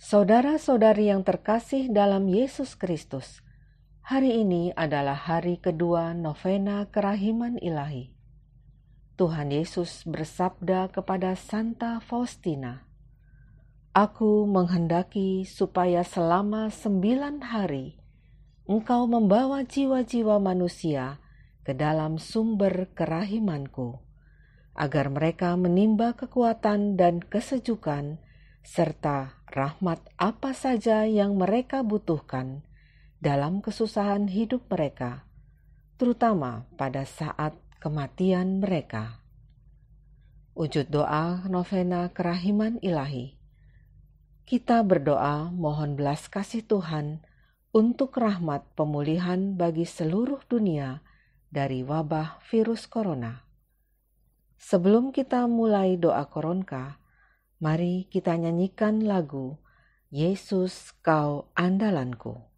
Saudara-saudari yang terkasih dalam Yesus Kristus, hari ini adalah hari kedua novena kerahiman ilahi. Tuhan Yesus bersabda kepada Santa Faustina, "Aku menghendaki supaya selama 9 hari engkau membawa jiwa-jiwa manusia ke dalam sumber kerahimanku, agar mereka menimba kekuatan dan kesejukan serta rahmat apa saja yang mereka butuhkan dalam kesusahan hidup mereka, terutama pada saat kematian mereka." Wujud doa novena kerahiman ilahi. Kita berdoa mohon belas kasih Tuhan untuk rahmat pemulihan bagi seluruh dunia dari wabah virus corona. Sebelum kita mulai doa koronka, mari kita nyanyikan lagu Yesus Kau Andalanku.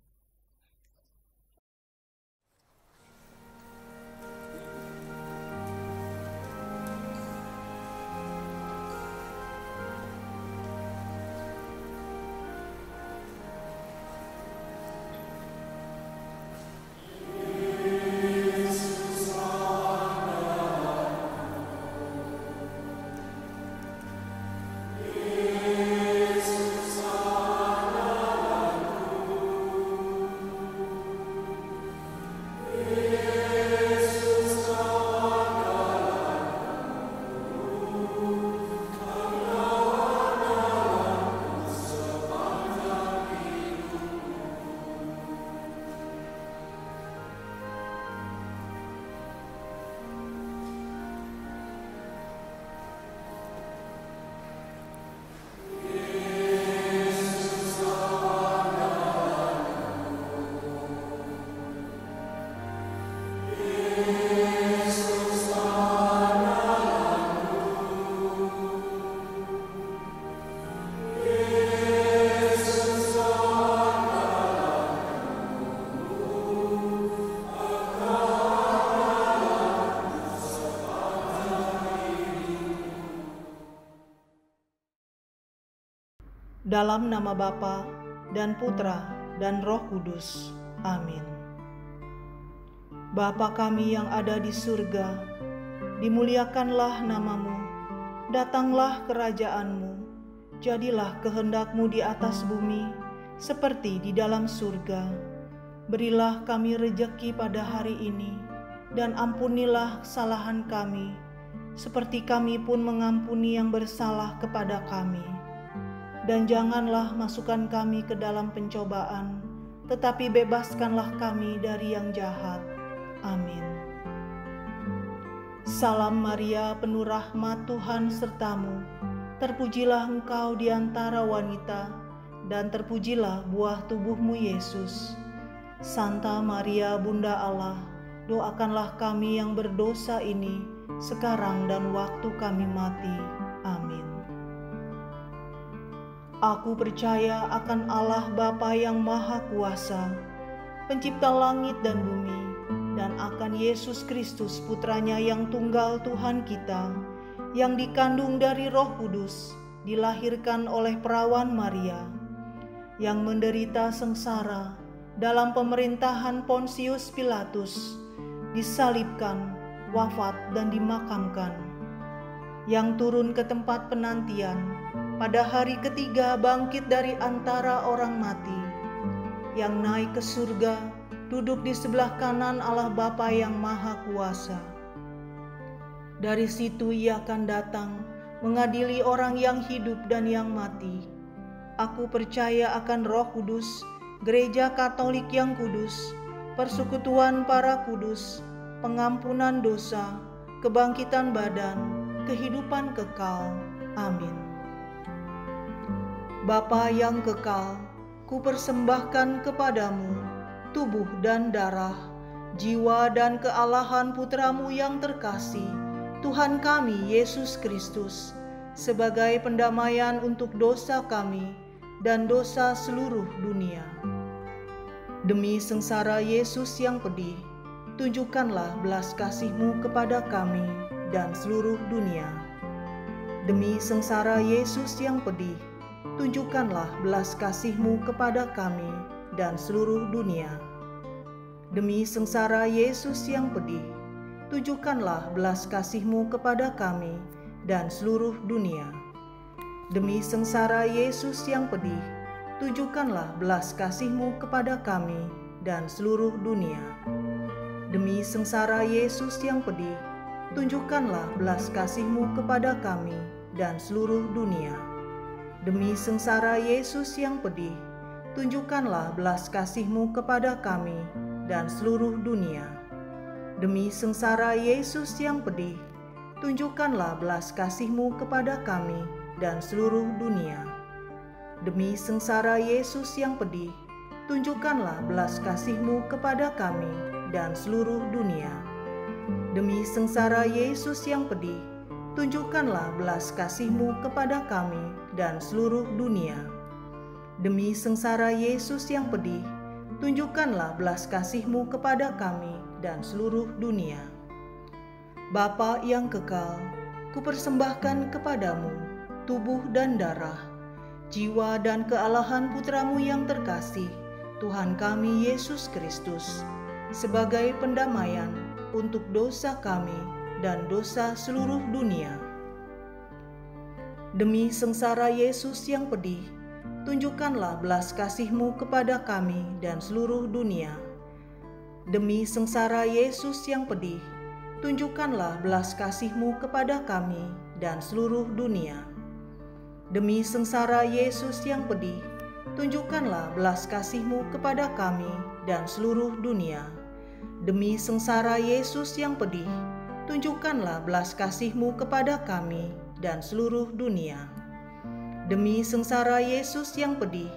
Dalam nama Bapa dan Putra dan Roh Kudus. Amin. Bapa kami yang ada di surga, dimuliakanlah namamu, datanglah kerajaanmu, jadilah kehendak-Mu di atas bumi, seperti di dalam surga. Berilah kami rejeki pada hari ini, dan ampunilah kesalahan kami, seperti kami pun mengampuni yang bersalah kepada kami. Dan janganlah masukkan kami ke dalam pencobaan, tetapi bebaskanlah kami dari yang jahat. Amin. Salam Maria, penuh rahmat, Tuhan sertamu. Terpujilah engkau di antara wanita, dan terpujilah buah tubuhmu Yesus. Santa Maria, Bunda Allah, doakanlah kami yang berdosa ini, sekarang dan waktu kami mati. Amin. Aku percaya akan Allah Bapa yang Maha Kuasa, pencipta langit dan bumi, dan akan Yesus Kristus Putranya yang tunggal Tuhan kita, yang dikandung dari Roh Kudus, dilahirkan oleh perawan Maria, yang menderita sengsara dalam pemerintahan Pontius Pilatus, disalibkan, wafat dan dimakamkan, yang turun ke tempat penantian, pada hari ketiga bangkit dari antara orang mati, yang naik ke surga, duduk di sebelah kanan Allah Bapa yang Maha Kuasa. Dari situ Ia akan datang, mengadili orang yang hidup dan yang mati. Aku percaya akan Roh Kudus, Gereja Katolik yang kudus, persekutuan para kudus, pengampunan dosa, kebangkitan badan, kehidupan kekal. Amin. Bapa yang kekal, kupersembahkan kepadamu tubuh dan darah, jiwa dan kealahan Putramu yang terkasih, Tuhan kami Yesus Kristus, sebagai pendamaian untuk dosa kami dan dosa seluruh dunia. Demi sengsara Yesus yang pedih, tunjukkanlah belas kasih-Mu kepada kami dan seluruh dunia. Demi sengsara Yesus yang pedih, tunjukkanlah belas kasih-Mu kepada kami dan seluruh dunia. Demi sengsara Yesus yang pedih, tunjukkanlah belas kasih-Mu kepada kami dan seluruh dunia. Demi sengsara Yesus yang pedih, tunjukkanlah belas kasih-Mu kepada kami dan seluruh dunia. Demi sengsara Yesus yang pedih, tunjukkanlah belas kasih-Mu kepada kami dan seluruh dunia. Demi sengsara Yesus yang pedih, tunjukkanlah belas kasih-Mu kepada kami dan seluruh dunia. Demi sengsara Yesus yang pedih, tunjukkanlah belas kasih-Mu kepada kami dan seluruh dunia. Demi sengsara Yesus yang pedih, tunjukkanlah belas kasih-Mu kepada kami dan seluruh dunia. Demi sengsara Yesus yang pedih, tunjukkanlah belas kasih-Mu kepada kami dan seluruh dunia. Demi sengsara Yesus yang pedih, tunjukkanlah belas kasih-Mu kepada kami dan seluruh dunia. Bapa yang kekal, kupersembahkan kepadamu tubuh dan darah, jiwa dan kealahan Putra-Mu yang terkasih, Tuhan kami Yesus Kristus, sebagai pendamaian untuk dosa kami dan dosa seluruh dunia. Demi sengsara Yesus yang pedih, tunjukkanlah belas kasih-Mu kepada kami dan seluruh dunia. Demi sengsara Yesus yang pedih, tunjukkanlah belas kasih-Mu kepada kami dan seluruh dunia. Demi sengsara Yesus yang pedih, tunjukkanlah belas kasih-Mu kepada kami dan seluruh dunia. Demi sengsara Yesus yang pedih, tunjukkanlah belas kasih-Mu kepada kami dan seluruh dunia. Demi sengsara Yesus yang pedih,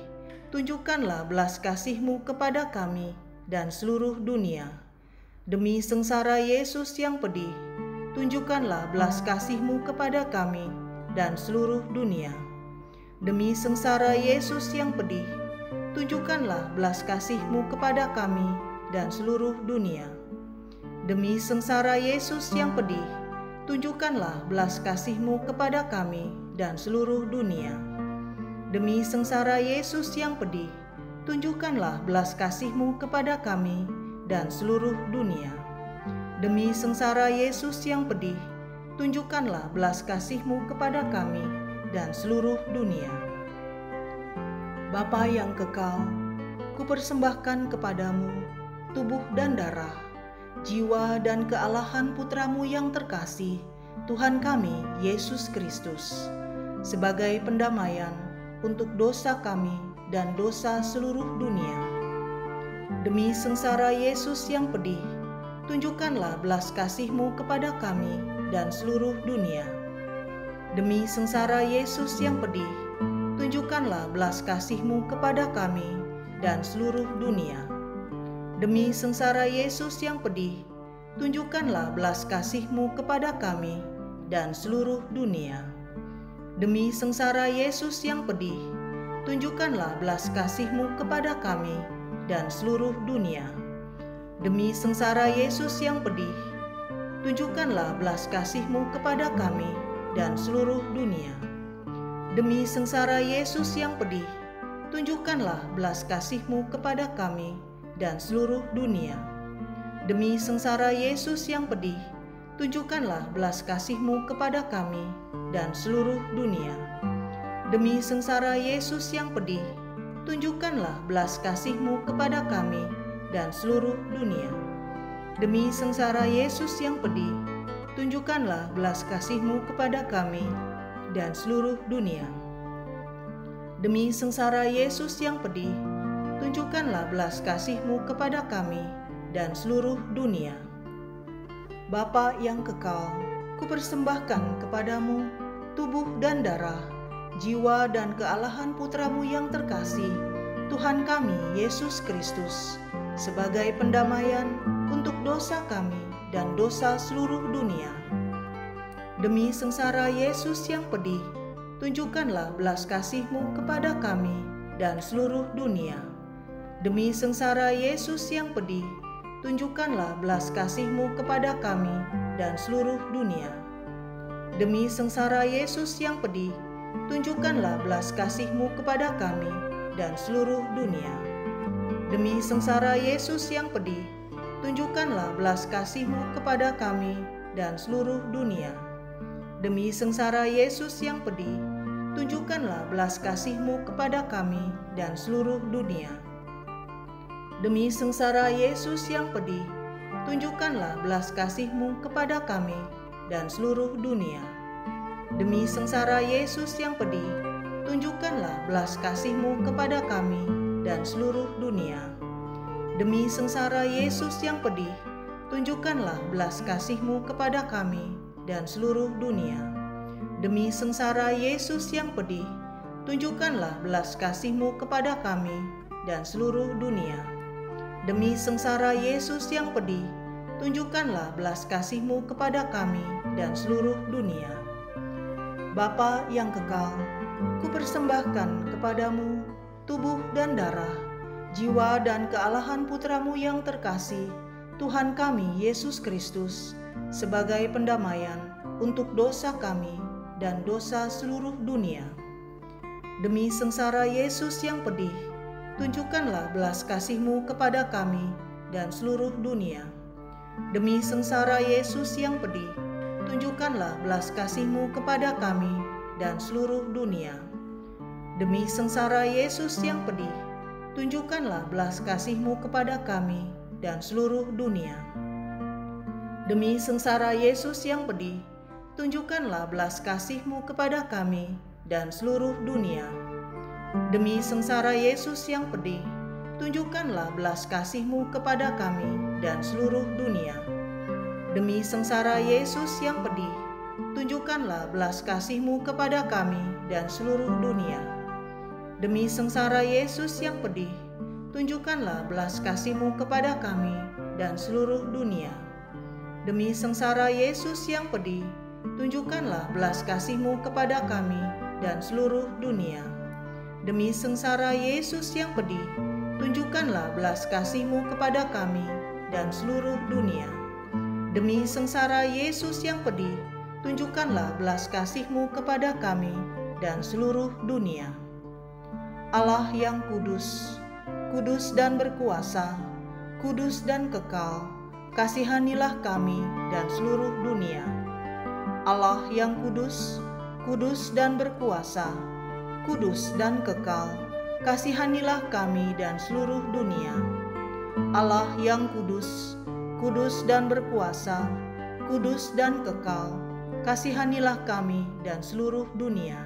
tunjukkanlah belas kasih-Mu kepada kami dan seluruh dunia. Demi sengsara Yesus yang pedih, tunjukkanlah belas kasih-Mu kepada kami dan seluruh dunia. Demi sengsara Yesus yang pedih, tunjukkanlah belas kasih-Mu kepada kami dan seluruh dunia. Demi sengsara Yesus yang pedih, tunjukkanlah belas kasih-Mu kepada kami dan seluruh dunia. Demi sengsara Yesus yang pedih, tunjukkanlah belas kasih-Mu kepada kami dan seluruh dunia. Demi sengsara Yesus yang pedih, tunjukkanlah belas kasih-Mu kepada kami dan seluruh dunia. Bapa yang kekal, kupersembahkan kepadamu tubuh dan darah, jiwa dan kealahan Putra-Mu yang terkasih, Tuhan kami Yesus Kristus, sebagai pendamaian untuk dosa kami dan dosa seluruh dunia. Demi sengsara Yesus yang pedih, tunjukkanlah belas kasih-Mu kepada kami dan seluruh dunia. Demi sengsara Yesus yang pedih, tunjukkanlah belas kasih-Mu kepada kami dan seluruh dunia. Demi sengsara Yesus yang pedih, tunjukkanlah belas kasih-Mu kepada kami dan seluruh dunia. Demi sengsara Yesus yang pedih, tunjukkanlah belas kasih-Mu kepada kami dan seluruh dunia. Demi sengsara Yesus yang pedih, tunjukkanlah belas kasih-Mu kepada kami dan seluruh dunia. Demi sengsara Yesus yang pedih, tunjukkanlah belas kasih-Mu kepada kami dan seluruh dunia. Demi sengsara Yesus yang pedih, tunjukkanlah belas kasih-Mu kepada kami dan seluruh dunia. Demi sengsara Yesus yang pedih, tunjukkanlah belas kasih-Mu kepada kami dan seluruh dunia. Demi sengsara Yesus yang pedih, tunjukkanlah belas kasih-Mu kepada kami dan seluruh dunia. Demi sengsara Yesus yang pedih, tunjukkanlah belas kasih-Mu kepada kami dan seluruh dunia. Bapa yang kekal, kupersembahkan kepadamu tubuh dan darah, jiwa dan kealahan Putra-Mu yang terkasih, Tuhan kami Yesus Kristus, sebagai pendamaian untuk dosa kami dan dosa seluruh dunia. Demi sengsara Yesus yang pedih, tunjukkanlah belas kasih-Mu kepada kami dan seluruh dunia. Demi sengsara Yesus yang pedih, tunjukkanlah belas kasih-Mu kepada kami dan seluruh dunia. Demi sengsara Yesus yang pedih, tunjukkanlah belas kasih-Mu kepada kami dan seluruh dunia. Demi sengsara Yesus yang pedih, tunjukkanlah belas kasih-Mu kepada kami dan seluruh dunia. Demi sengsara Yesus yang pedih, tunjukkanlah belas kasih-Mu kepada kami dan seluruh dunia. Demi sengsara Yesus yang pedih, tunjukkanlah belas kasih-Mu kepada kami dan seluruh dunia. Demi sengsara Yesus yang pedih, tunjukkanlah belas kasih-Mu kepada kami dan seluruh dunia. Demi sengsara Yesus yang pedih, tunjukkanlah belas kasih-Mu kepada kami dan seluruh dunia. Demi sengsara Yesus yang pedih, tunjukkanlah belas kasih-Mu kepada kami dan seluruh dunia. Demi sengsara Yesus yang pedih, tunjukkanlah belas kasih-Mu kepada kami dan seluruh dunia. Bapa yang kekal, kupersembahkan kepadamu tubuh dan darah, jiwa dan kealahan Putra-Mu yang terkasih, Tuhan kami Yesus Kristus, sebagai pendamaian untuk dosa kami dan dosa seluruh dunia. Demi sengsara Yesus yang pedih, tunjukkanlah belas kasih-Mu kepada kami dan seluruh dunia. Demi sengsara Yesus yang pedih, tunjukkanlah belas kasih-Mu kepada kami dan seluruh dunia. Demi sengsara Yesus yang pedih, tunjukkanlah belas kasih-Mu kepada kami dan seluruh dunia. Demi sengsara Yesus yang pedih, tunjukkanlah belas kasih-Mu kepada kami dan seluruh dunia. Demi sengsara Yesus yang pedih, tunjukkanlah belas kasih-Mu kepada kami dan seluruh dunia. Demi sengsara Yesus yang pedih, tunjukkanlah belas kasih-Mu kepada kami dan seluruh dunia. Demi sengsara Yesus yang pedih, tunjukkanlah belas kasih-Mu kepada kami dan seluruh dunia. Demi sengsara Yesus yang pedih, tunjukkanlah belas kasih-Mu kepada kami dan seluruh dunia. Demi sengsara Yesus yang pedih, tunjukkanlah belas kasih-Mu kepada kami dan seluruh dunia. Demi sengsara Yesus yang pedih, tunjukkanlah belas kasih-Mu kepada kami dan seluruh dunia. Allah yang kudus, kudus dan berkuasa, kudus dan kekal, kasihanilah kami dan seluruh dunia. Allah yang kudus, kudus dan berkuasa, kudus dan kekal, kasihanilah kami dan seluruh dunia. Allah yang kudus, kudus dan berkuasa, kudus dan kekal, kasihanilah kami dan seluruh dunia.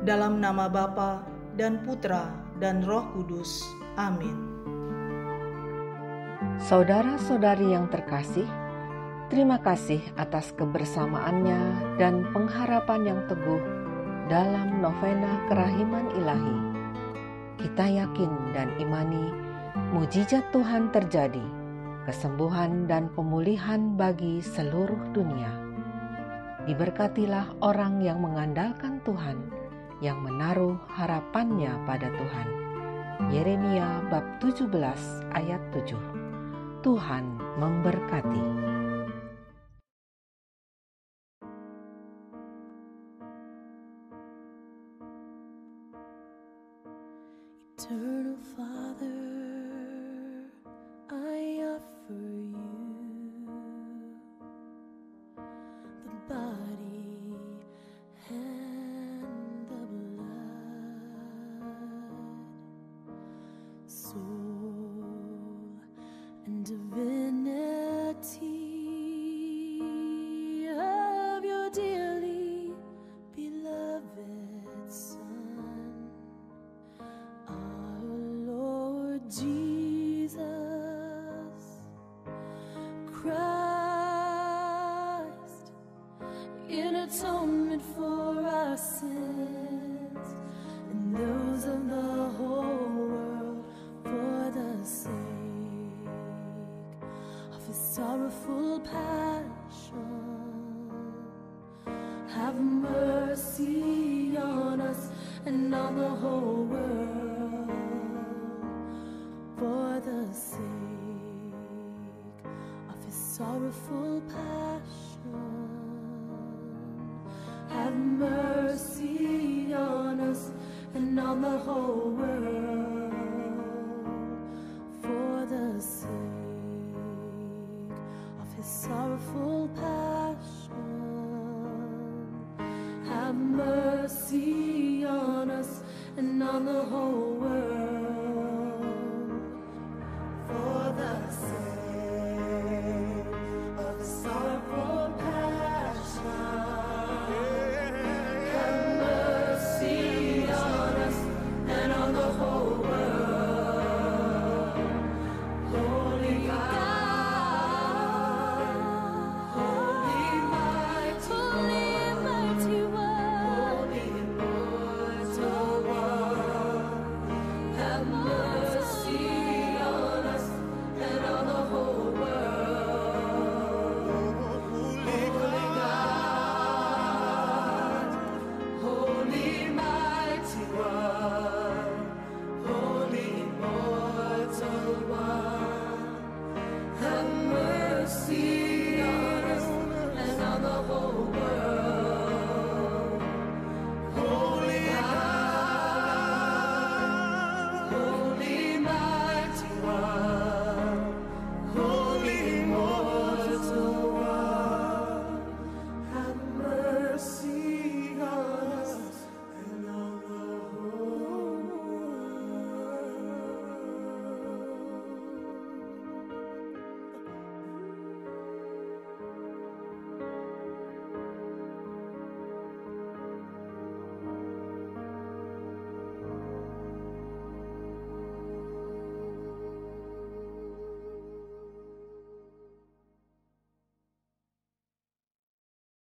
Dalam nama Bapa dan Putra dan Roh Kudus. Amin. Saudara-saudari yang terkasih, terima kasih atas kebersamaannya dan pengharapan yang teguh dalam novena kerahiman ilahi. Kita yakin dan imani mujizat Tuhan terjadi, kesembuhan dan pemulihan bagi seluruh dunia. Diberkatilah orang yang mengandalkan Tuhan, yang menaruh harapannya pada Tuhan. Yeremia bab 17 ayat 7. Tuhan memberkati. Eternal Father, I offer you the body and the blood, soul and divinity of your dearly beloved Son, our Lord Jesus Christ, in atonement for our sins and those of the whole world, for the sake of His sorrowful passion. Have mercy on us and on the whole world, for the sake of His sorrowful passion. Have on the whole